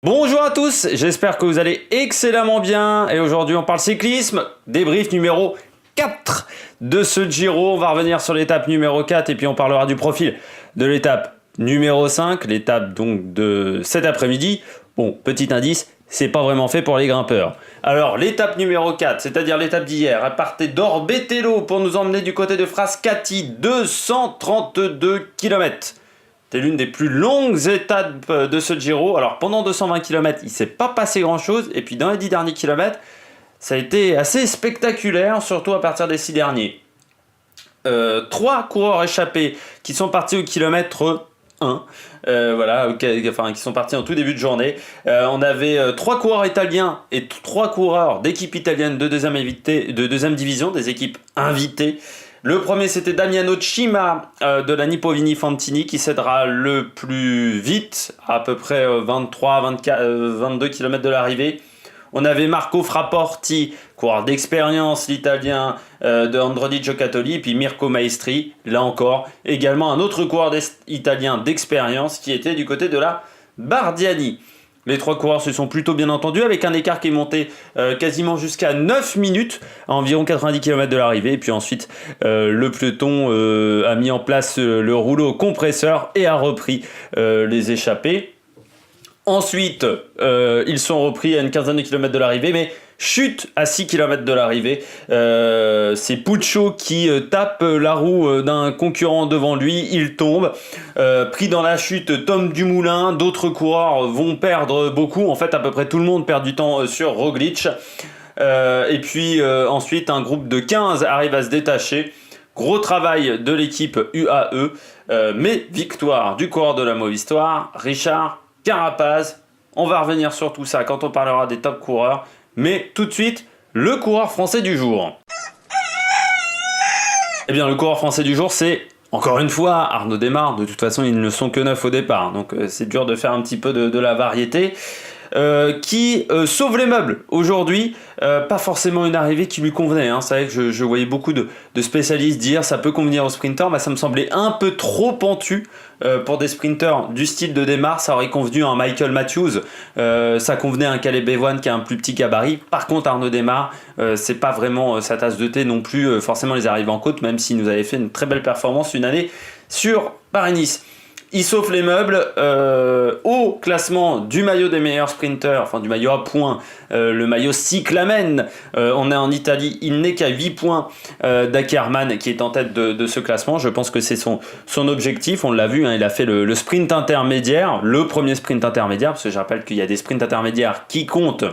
Bonjour à tous, j'espère que vous allez excellemment bien et aujourd'hui on parle cyclisme, débrief numéro 4 de ce Giro. On va revenir sur l'étape numéro 4 et puis on parlera du profil de l'étape numéro 5, l'étape donc de cet après-midi. Bon, petit indice, c'est pas vraiment fait pour les grimpeurs. Alors l'étape numéro 4, c'est-à-dire l'étape d'hier, elle partait d'Orbetello pour nous emmener du côté de Frascati, 232 km. C'était l'une des plus longues étapes de ce Giro. Alors pendant 220 km, il ne s'est pas passé grand-chose. Et puis dans les 10 derniers kilomètres, ça a été assez spectaculaire, surtout à partir des 6 derniers. 3 coureurs échappés qui sont partis au kilomètre 1. Qui sont partis en tout début de journée. On avait 3 coureurs italiens et 3 coureurs d'équipe italienne de deuxième division, des équipes invitées. Le premier, c'était Damiano Cima de la Nippo Vini Fantini qui cédera le plus vite, à peu près 22 km de l'arrivée. On avait Marco Frapporti, coureur d'expérience, l'italien de Androni Giocattoli, et puis Mirko Maestri, là encore, également un autre coureur italien d'expérience qui était du côté de la Bardiani. Les 3 coureurs se sont plutôt bien entendus avec un écart qui est monté quasiment jusqu'à 9 minutes à environ 90 km de l'arrivée. Et puis ensuite, le peloton a mis en place le rouleau compresseur et a repris les échappés. Ensuite, ils sont repris à une quinzaine de kilomètres de l'arrivée, mais chute à 6 km de l'arrivée. C'est Puccio qui tape la roue d'un concurrent devant lui, il tombe. Pris dans la chute, Tom Dumoulin, d'autres coureurs vont perdre beaucoup. En fait, à peu près tout le monde perd du temps sur Roglic. Et puis ensuite, un groupe de 15 arrive à se détacher. Gros travail de l'équipe UAE, mais victoire du coureur de la Movistar, Richard Carapaz. On va revenir sur tout ça quand on parlera des top coureurs. Mais tout de suite, le coureur français du jour. Eh bien, le coureur français du jour, c'est encore une fois Arnaud Démare. De toute façon, ils ne sont que 9 au départ. Donc, c'est dur de faire un petit peu de la variété. Qui sauve les meubles aujourd'hui, pas forcément une arrivée qui lui convenait, hein. C'est vrai que je voyais beaucoup de spécialistes dire ça peut convenir aux sprinters, mais ça me semblait un peu trop pentu pour des sprinters du style de Démare. Ça aurait convenu à un Michael Matthews, ça convenait à un Caleb Ewan qui a un plus petit gabarit. Par contre, Arnaud Démare, c'est pas vraiment sa tasse de thé non plus, forcément les arrivées en côte, même s'il nous avait fait une très belle performance une année sur Paris-Nice. Il sauve les meubles au classement du maillot des meilleurs sprinters, enfin du maillot à points, le maillot cyclamen. On est en Italie, il n'est qu'à 8 points d'Ackermann qui est en tête de ce classement. Je pense que c'est son objectif, on l'a vu, hein, il a fait le sprint intermédiaire, le premier sprint intermédiaire, parce que je rappelle qu'il y a des sprints intermédiaires qui comptent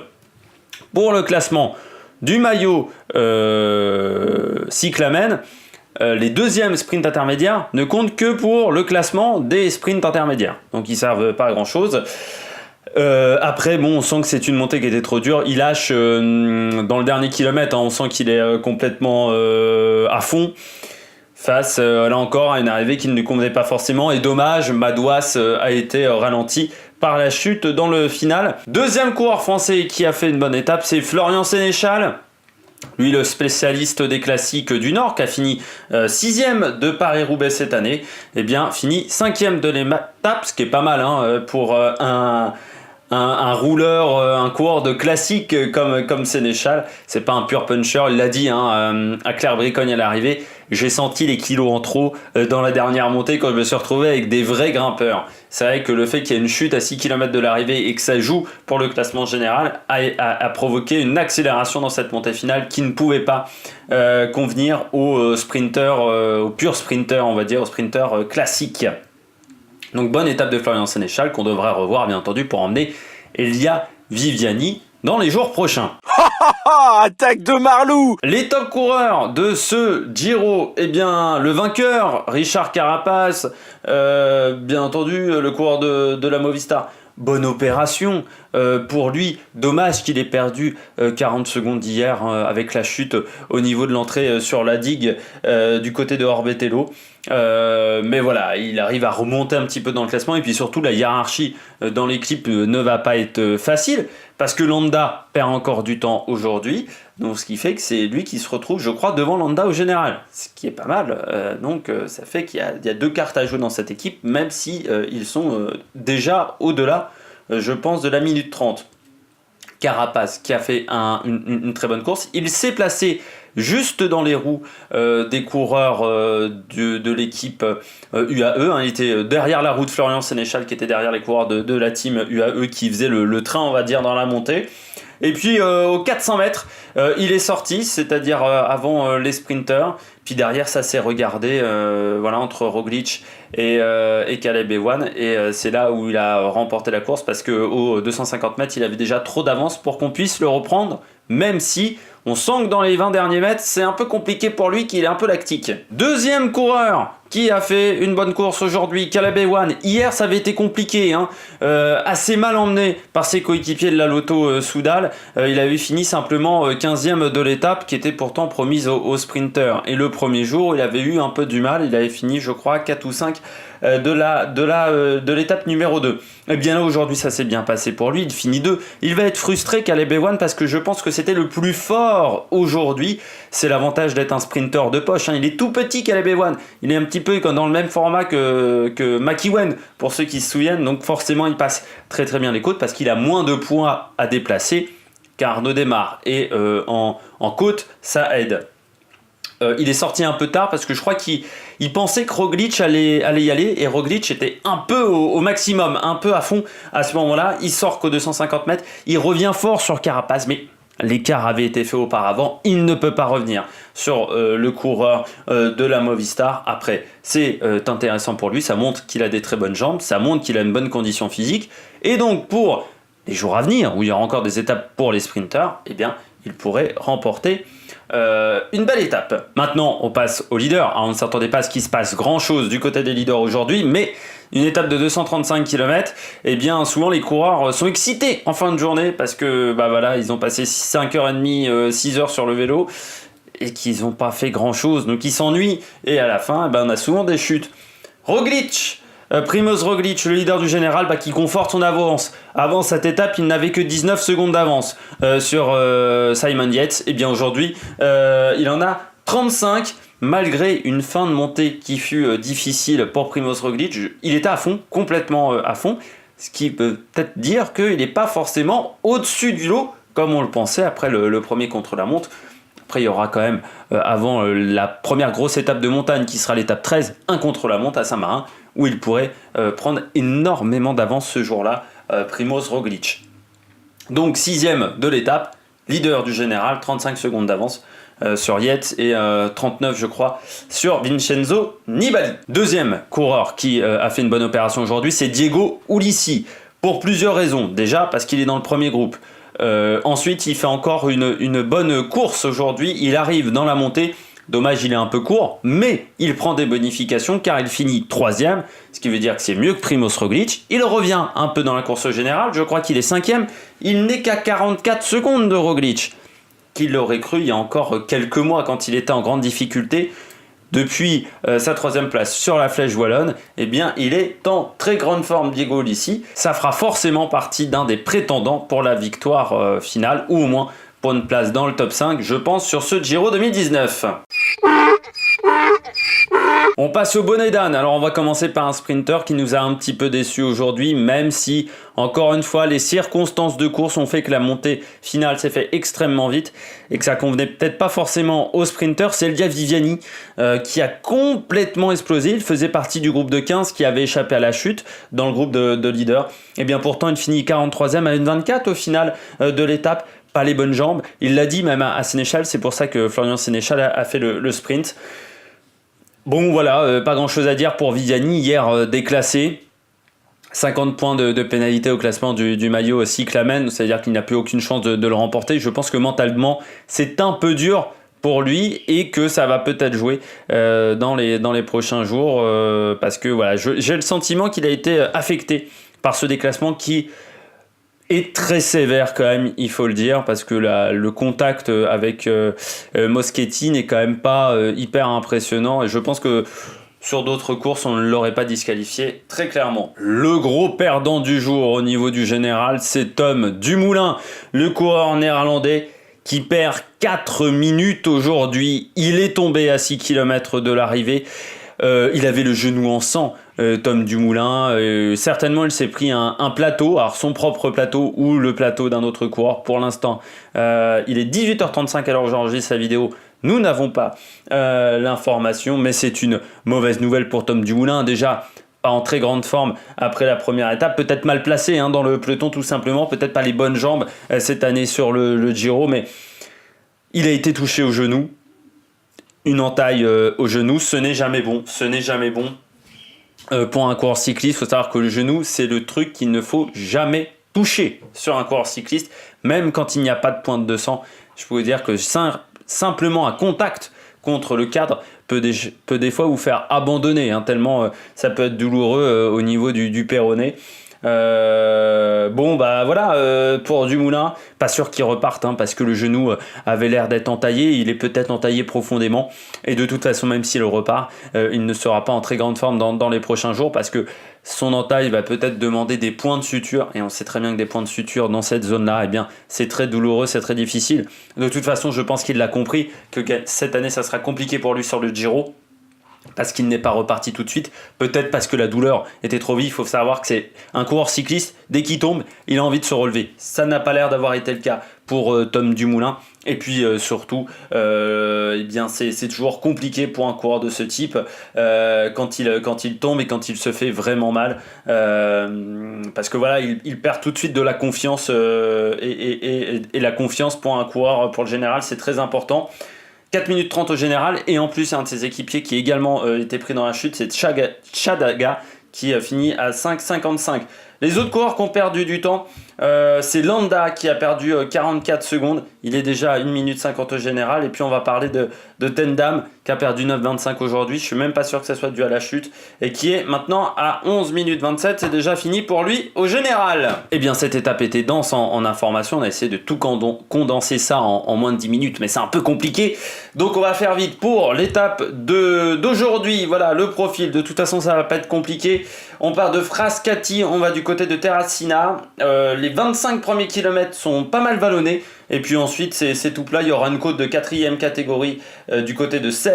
pour le classement du maillot cyclamen. Les deuxièmes sprints intermédiaires ne comptent que pour le classement des sprints intermédiaires. Donc ils servent pas à grand chose. Après, bon, on sent que c'est une montée qui était trop dure. Il lâche dans le dernier kilomètre, hein, on sent qu'il est complètement à fond. Face, là encore, à une arrivée qui ne lui convenait pas forcément. Et dommage, Madouas a été ralenti par la chute dans le final. Deuxième coureur français qui a fait une bonne étape, c'est Florian Sénéchal. Lui, le spécialiste des classiques du Nord, qui a fini 6e de Paris-Roubaix cette année, eh bien, finit 5e de l'étape, ce qui est pas mal hein, pour un rouleur, un coureur de classique comme Sénéchal. C'est pas un pur puncher, il l'a dit hein, à Claire-Bricogne à l'arrivée. J'ai senti les kilos en trop dans la dernière montée quand je me suis retrouvé avec des vrais grimpeurs. C'est vrai que le fait qu'il y ait une chute à 6 km de l'arrivée et que ça joue pour le classement général a provoqué une accélération dans cette montée finale qui ne pouvait pas convenir aux sprinteurs, aux purs sprinteurs, on va dire, aux sprinteurs classiques. Donc bonne étape de Florian Sénéchal qu'on devrait revoir bien entendu pour emmener Elia Viviani dans les jours prochains. Attaque de Marlou. Les top coureurs de ce Giro, eh bien le vainqueur, Richard Carapaz, bien entendu le coureur de la Movistar. Bonne opération pour lui. Dommage qu'il ait perdu 40 secondes hier avec la chute au niveau de l'entrée sur la digue du côté de Orbetello. Mais voilà, il arrive à remonter un petit peu dans le classement et puis surtout la hiérarchie dans l'équipe ne va pas être facile parce que Landa perd encore du temps aujourd'hui, donc ce qui fait que c'est lui qui se retrouve, je crois, devant Landa au général, ce qui est pas mal. Donc ça fait qu'il y a 2 cartes à jouer dans cette équipe, même si ils sont déjà au-delà je pense, de la minute 30. Carapace qui a fait une très bonne course. Il s'est placé juste dans les roues des coureurs de l'équipe UAE. Hein. Il était derrière la roue de Florian Sénéchal qui était derrière les coureurs de la team UAE qui faisait le train, on va dire, dans la montée. Et puis aux 400 mètres, il est sorti, c'est-à-dire avant les sprinters. Puis derrière, ça s'est regardé voilà, entre Roglic et Caleb Ewan. Et c'est là où il a remporté la course parce qu'aux 250 mètres, il avait déjà trop d'avance pour qu'on puisse le reprendre, même si on sent que dans les 20 derniers mètres, c'est un peu compliqué pour lui, qu'il est un peu lactique. Deuxième coureur qui a fait une bonne course aujourd'hui, Caleb Ewan. Hier, ça avait été compliqué, hein. Assez mal emmené par ses coéquipiers de la Lotto Soudal. Il avait fini simplement 15e de l'étape qui était pourtant promise aux sprinters. Et le premier jour, il avait eu un peu du mal. Il avait fini, je crois, 4 ou 5 de l'étape numéro 2. Et bien là, aujourd'hui, ça s'est bien passé pour lui. Il finit 2. Il va être frustré, Caleb Ewan, parce que je pense que c'était le plus fort aujourd'hui. C'est l'avantage d'être un sprinter de poche, hein. Il est tout petit, Caleb Ewan. Il est un petit peu dans le même format que McEwen, pour ceux qui se souviennent. Donc forcément, il passe très très bien les côtes parce qu'il a moins de points à déplacer qu'Arnaud Démare. Et en côte, ça aide. Il est sorti un peu tard parce que je crois qu'il pensait que Roglic allait y aller et Roglic était un peu au maximum, un peu à fond à ce moment-là. Il sort qu'aux 250 mètres, il revient fort sur Carapace, mais l'écart avait été fait auparavant, il ne peut pas revenir sur le coureur de la Movistar. Après, c'est intéressant pour lui, ça montre qu'il a des très bonnes jambes, ça montre qu'il a une bonne condition physique, et donc pour les jours à venir, où il y aura encore des étapes pour les sprinters, eh bien, il pourrait remporter une belle étape. Maintenant, on passe aux leaders. Alors, on ne s'attendait pas à ce qu'il se passe grand-chose du côté des leaders aujourd'hui, mais une étape de 235 km, eh bien, souvent les coureurs sont excités en fin de journée parce que bah, voilà, ils ont passé 5h30, 6h sur le vélo et qu'ils n'ont pas fait grand-chose, donc ils s'ennuient. Et à la fin, on a souvent des chutes. Roglic, Primož Roglic, le leader du général, qui conforte son avance. Avant cette étape, il n'avait que 19 secondes d'avance sur Simon Yates. Et bien aujourd'hui, il en a 35, malgré une fin de montée qui fut difficile pour Primož Roglic. Il était à fond, complètement à fond, ce qui peut peut-être dire qu'il n'est pas forcément au-dessus du lot, comme on le pensait après le premier contre-la-montre. Après, il y aura quand même, avant la première grosse étape de montagne, qui sera l'étape 13, un contre-la-montre à Saint-Marin, où il pourrait prendre énormément d'avance ce jour-là, Primož Roglic. Donc 6e de l'étape, leader du général, 35 secondes d'avance sur Yates et 39 je crois sur Vincenzo Nibali. Deuxième coureur qui a fait une bonne opération aujourd'hui, c'est Diego Ulissi, pour plusieurs raisons. Déjà parce qu'il est dans le premier groupe. Ensuite, il fait encore une bonne course aujourd'hui. Il arrive dans la montée. Dommage, il est un peu court, mais il prend des bonifications car il finit 3e, ce qui veut dire que c'est mieux que Primož Roglic. Il revient un peu dans la course générale, je crois qu'il est 5e. Il n'est qu'à 44 secondes de Roglic. Qui l'aurait cru il y a encore quelques mois quand il était en grande difficulté. Depuis sa 3e place sur la Flèche Wallonne, eh bien, il est en très grande forme, Diego Ulissi. Ça fera forcément partie d'un des prétendants pour la victoire finale, ou au moins pour une place dans le top 5, je pense, sur ce Giro 2019. On passe au bonnet d'âne. Alors on va commencer par un sprinter qui nous a un petit peu déçus aujourd'hui, même si, encore une fois, les circonstances de course ont fait que la montée finale s'est fait extrêmement vite et que ça convenait peut-être pas forcément au sprinter. C'est Elia Viviani qui a complètement explosé. Il faisait partie du groupe de 15 qui avait échappé à la chute dans le groupe de leaders. Et bien pourtant, il finit 43e à une 24 au final de l'étape. Pas les bonnes jambes. Il l'a dit même à Sénéchal, c'est pour ça que Florian Sénéchal a fait le sprint. Bon voilà, pas grand chose à dire pour Viviani, hier déclassé. 50 points de pénalité au classement du maillot cyclamen, c'est-à-dire qu'il n'a plus aucune chance de le remporter. Je pense que mentalement, c'est un peu dur pour lui et que ça va peut-être jouer dans les prochains jours parce que voilà, j'ai le sentiment qu'il a été affecté par ce déclassement qui est très sévère quand même, il faut le dire, parce que le contact avec Moschetti n'est quand même pas hyper impressionnant et je pense que sur d'autres courses, on ne l'aurait pas disqualifié très clairement. Le gros perdant du jour au niveau du général, c'est Tom Dumoulin, le coureur néerlandais qui perd 4 minutes aujourd'hui. Il est tombé à 6 km de l'arrivée. Il avait le genou en sang, Tom Dumoulin. Certainement, il s'est pris un plateau, alors son propre plateau ou le plateau d'un autre coureur. Pour l'instant, il est 18h35 alors j'enregistre sa vidéo. Nous n'avons pas l'information, mais c'est une mauvaise nouvelle pour Tom Dumoulin. Déjà, pas en très grande forme après la première étape, peut-être mal placé dans le peloton tout simplement, peut-être pas les bonnes jambes cette année sur le Giro, mais il a été touché au genou. Une entaille au genou, ce n'est jamais bon. Pour un coureur cycliste, il faut savoir que le genou, c'est le truc qu'il ne faut jamais toucher sur un coureur cycliste, même quand il n'y a pas de pointe de sang. Je peux vous dire que simplement un contact contre le cadre peut des fois vous faire abandonner, tellement ça peut être douloureux au niveau du péroné. Pour Dumoulin, pas sûr qu'il reparte parce que le genou avait l'air d'être entaillé, il est peut-être entaillé profondément et de toute façon même s'il repart, il ne sera pas en très grande forme dans les prochains jours parce que son entaille va peut-être demander des points de suture et on sait très bien que des points de suture dans cette zone-là, c'est très douloureux, c'est très difficile. De toute façon, je pense qu'il l'a compris que cette année ça sera compliqué pour lui sur le Giro. Parce qu'il n'est pas reparti tout de suite, peut-être parce que la douleur était trop vive. Il faut savoir que c'est un coureur cycliste, dès qu'il tombe, il a envie de se relever. Ça n'a pas l'air d'avoir été le cas pour Tom Dumoulin. Et puis surtout, c'est toujours compliqué pour un coureur de ce type quand il tombe et quand il se fait vraiment mal. Parce que voilà, il perd tout de suite de la confiance et la confiance pour un coureur, pour le général, c'est très important. 4 minutes 30 au général, et en plus un de ses équipiers qui également était pris dans la chute, c'est Chadaga qui a fini à 5,55. Les autres coureurs qui ont perdu du temps, c'est Landa qui a perdu 44 secondes, il est déjà à 1 minute 50 au général, et puis on va parler de Tendam qui a perdu 9,25 aujourd'hui, je suis même pas sûr que ça soit dû à la chute, et qui est maintenant à 11 minutes 27, c'est déjà fini pour lui au général. Et bien cette étape était dense en information, on a essayé de tout condenser ça en moins de 10 minutes, mais c'est un peu compliqué, donc on va faire vite pour l'étape d'aujourd'hui. Voilà le profil, de toute façon ça va pas être compliqué, on part de Frascati, on va du côté de Terracina, les 25 premiers kilomètres sont pas mal vallonnés, et puis ensuite c'est tout plat, il y aura une côte de 4e catégorie du côté de 16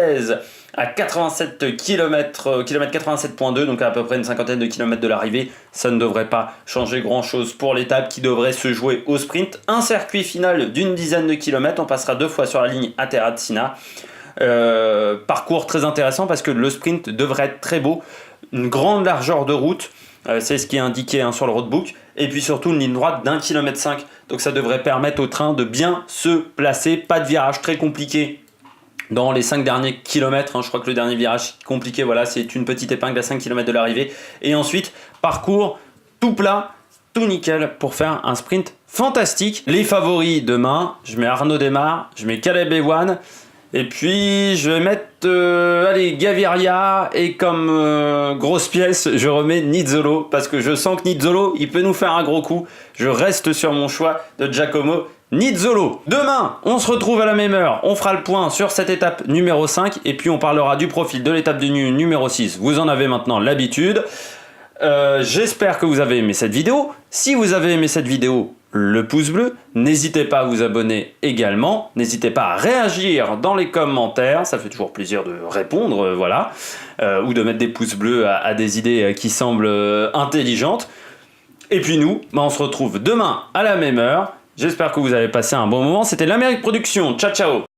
à 87 km 87.2, donc à peu près une cinquantaine de kilomètres de l'arrivée. Ça ne devrait pas changer grand chose pour l'étape qui devrait se jouer au sprint. Un circuit final d'une dizaine de kilomètres, on passera 2 fois sur la ligne à Terracina. Parcours très intéressant parce que le sprint devrait être très beau, une grande largeur de route, c'est ce qui est indiqué sur le roadbook, et puis surtout une ligne droite d'1,5 km, donc ça devrait permettre au train de bien se placer, pas de virage très compliqué dans les 5 derniers kilomètres, je crois que le dernier virage compliqué, voilà, c'est une petite épingle à 5 km de l'arrivée, et ensuite parcours tout plat, tout nickel pour faire un sprint fantastique. Les favoris demain, je mets Arnaud Démare, je mets Caleb Ewan, et puis je vais mettre Gaviria, et comme grosse pièce je remets Nizzolo parce que je sens que Nizzolo il peut nous faire un gros coup. Je reste sur mon choix de Giacomo Nizzolo. Demain on se retrouve à la même heure, on fera le point sur cette étape numéro 5 et puis on parlera du profil de l'étape numéro 6. Vous en avez maintenant l'habitude. J'espère que vous avez aimé cette vidéo. Si vous avez aimé cette vidéo, le pouce bleu, n'hésitez pas à vous abonner également, n'hésitez pas à réagir dans les commentaires, ça fait toujours plaisir de répondre, ou de mettre des pouces bleus à des idées qui semblent intelligentes. Et puis nous, on se retrouve demain à la même heure. J'espère que vous avez passé un bon moment. C'était l'Amérique Production. Ciao ciao.